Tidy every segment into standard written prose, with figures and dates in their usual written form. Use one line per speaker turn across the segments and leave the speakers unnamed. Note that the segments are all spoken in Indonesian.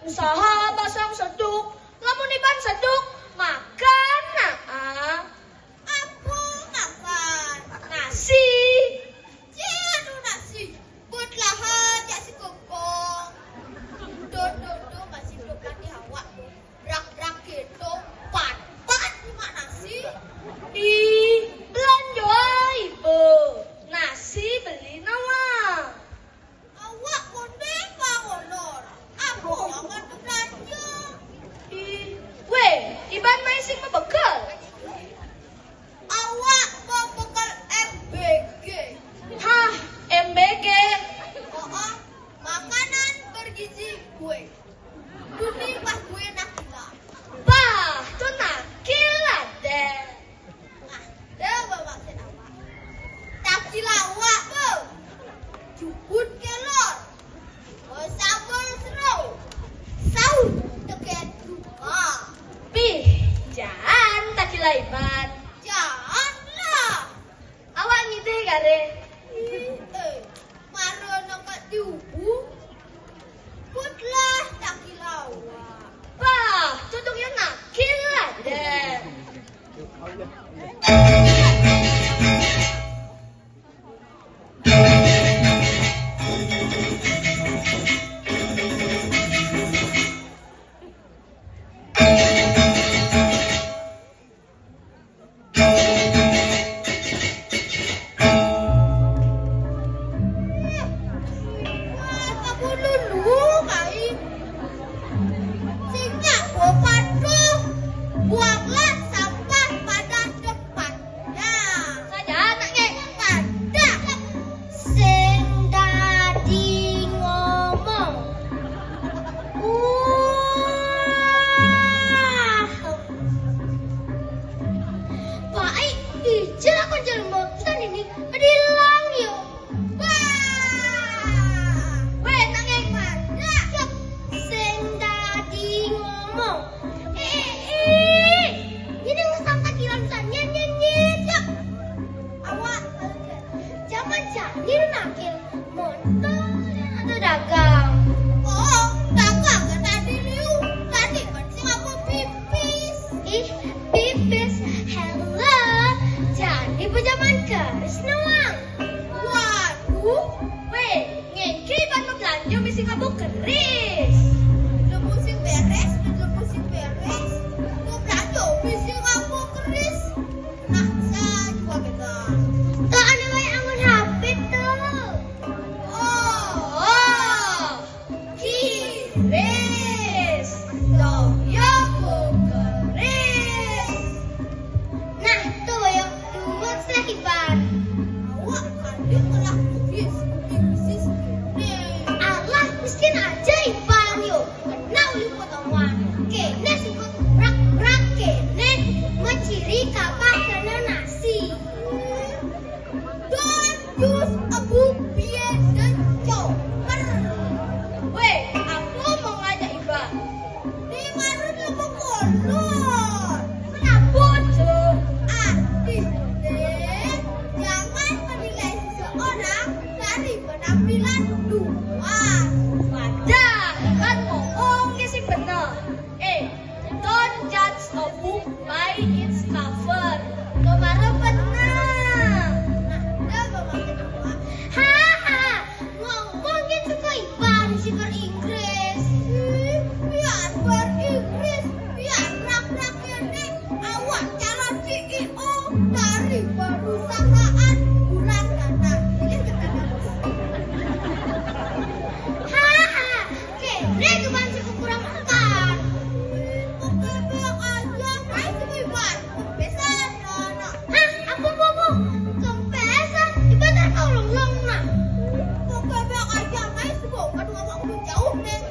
Usaha pasang seduk, lamun iban seduk, makan nah.
Aku makan
Nasi.
anu nasi buat lahan ya si kongkong do masih do di hawa rak gitu pan lima nasi
Di belanja ibu. Nasi beli nawa.
awak konde pangonor aku akan belanja
Weh, iban maising mebekal.
awak mau bekal MBG
Hah, MBG.
makanan bergizi gue dunia pas gue nak gila
Bah, tuh nakil deh.
ada bapak awak tak gila awak bu jukun kelor sambal seru saus teket rumah
Pih, jangan tak kila iban.
janganlah
Awak ngide gare.
marono kat diubu putlah tak gila awak
Bah, tutup yang nakil deh.
kamu dulu kai singa bopatu buanglah sampah pada tempatnya
Saja anaknya.
pada sing dadi ngomong Pak ijel aku jelma pesan ini hilang yuk Weh, nanging mana? Yuk, sing dadi ngomong. Ini ngesangka kilan sanya nyenyet. Yuk, awak jangan jadi nakil motor atau dagang. Oh, dagang kan tadi liu. Tadi kan sing aku pipis. Pipis. Hello, jadi pejaman keris nawang. Waduh,
Weh, ngeki iban mau belanja mesti ngabuk keris.
Lebu sing beres, lebu sing beres. Mau belanja mesti aku keris. Nah, saya juga kita. Tak ada yang angon HP tuh. Oh,
Keris. Doyo ku keris.
nah tuh ya, dua lagi ban. Awak kali telah kubis, kubis. Allah miskin aja iba. Iban sih Inggris. Biar beringgris, biar rak-raknya nih. Awak calon CEO dari perusahaan bulan dana. Ini kata bos. Haha, kira cuma sih kurang makan. Oke, bilang aja, main sama Iban. Kempesan, anak. Hah, apa bobo? Kempesan? Iban tak kau long nak. Oke, bilang aja, main sama. Aduh, awak belum jauh nih.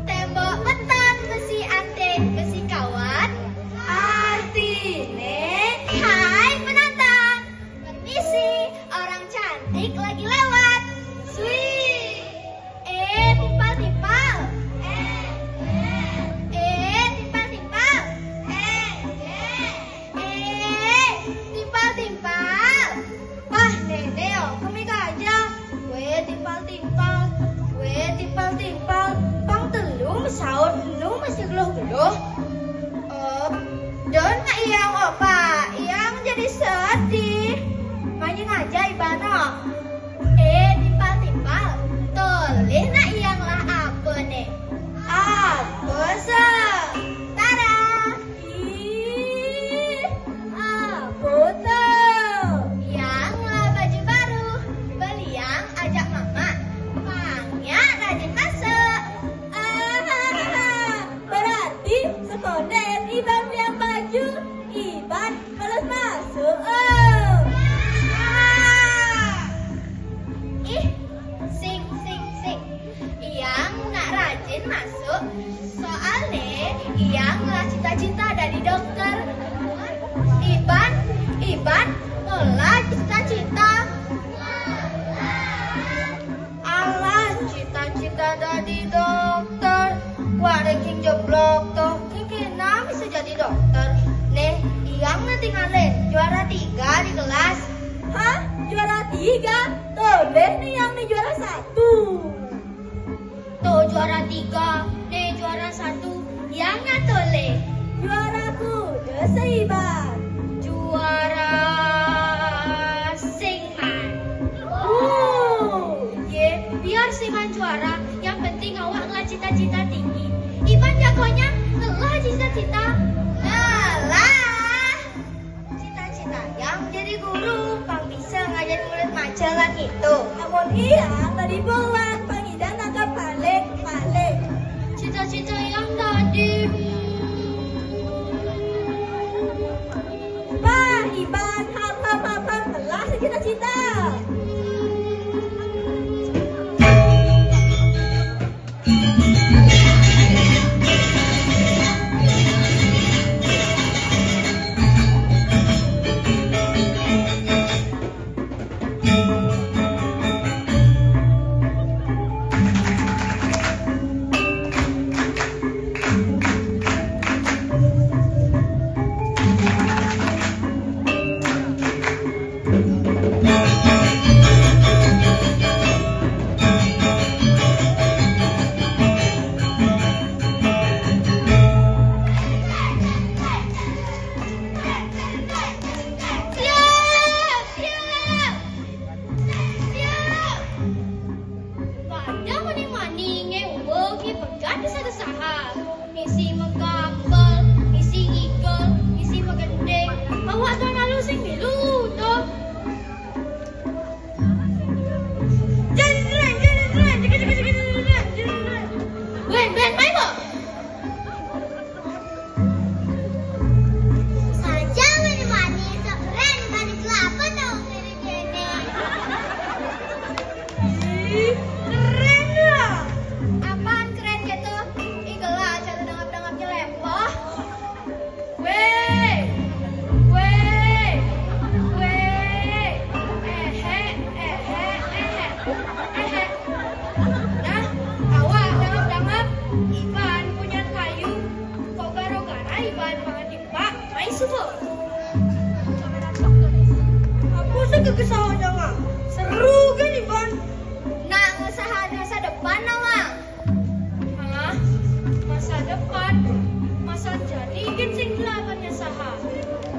Tembok beton besi ate besi kawat. Artine hai penonton. Permisi, orang cantik lagi lewat. Sweet. Timpal-timpal. Timpal-timpal. Timpal-timpal. Wah, Dede, kami aja. Timpal-timpal. Timpal-timpal. Pang telu mesaut nu masih geluh-geluh. Don nak iyang opa, iyang jadi sedih. Main aja Ibana. Timpal-timpal. Toleh nak iyang lah apa nih? Apa se? Tada. Apa tuh? Yang lah baju baru. Beli yang ajak mama. Pangnya rajin masuk. Berarti sekolah Iban yang baju. Iban harus masuk. Sing. Iyang nak rajin masuk. Soalnya Iyang lah cita-cita dari dokter. Iban lah cita-cita. Allah cita-cita dari dokter. Wah, ranking jeblok toh. Kena bisa jadi dokter. Nih, Iyang nanti ngalen juara 3 di kelas. Hah? Juara 3? Toleh nih yang nih juara 1. Tuh juara 3, nih juara 1. Yang nggak toleh. Juaraku Desaiban. Juara Singman. Biar Singman juara. Yang penting awak ngelah cita-cita tinggi. Iban jagonya ngelah cita-cita. Ngelah cita-cita yang jadi guru. Pang bisa ngajar murid majalah itu. Namun Iyang tadi buat Pangidan agak balik. Cita-cita yang tadi. Wah, Iban hafal telah cita-cita.
ke sahur jangan. Seru kan Ivan?
Nak usaha masa depan Mang.
Hah? Masa depan? Masa jadi kan sing delapannya saha.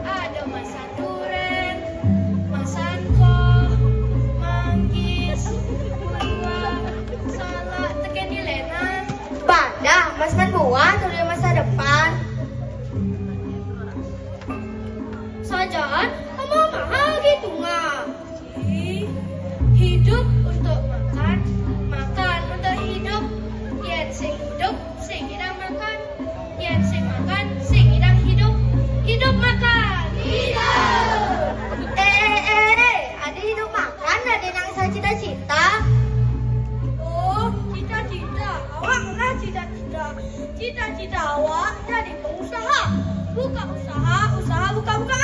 Ada masa duren, masa angko, manggis, buah, salak, teken di lena.
Pada Mas kan buah tulis masa depan.
Sajaan, kamu mahal gitu nggak? Hidup untuk makan, makan untuk hidup. Yen sing hidup, sing idang makan. Yen sing makan, sing idang hidup. Hidup makan.
Ada hidup makan, ada nang sa cita-cita.
Oh, cita-cita. Awak lah cita-cita. Cita-cita awak jadi pengusaha. Buka usaha, usaha buka-buka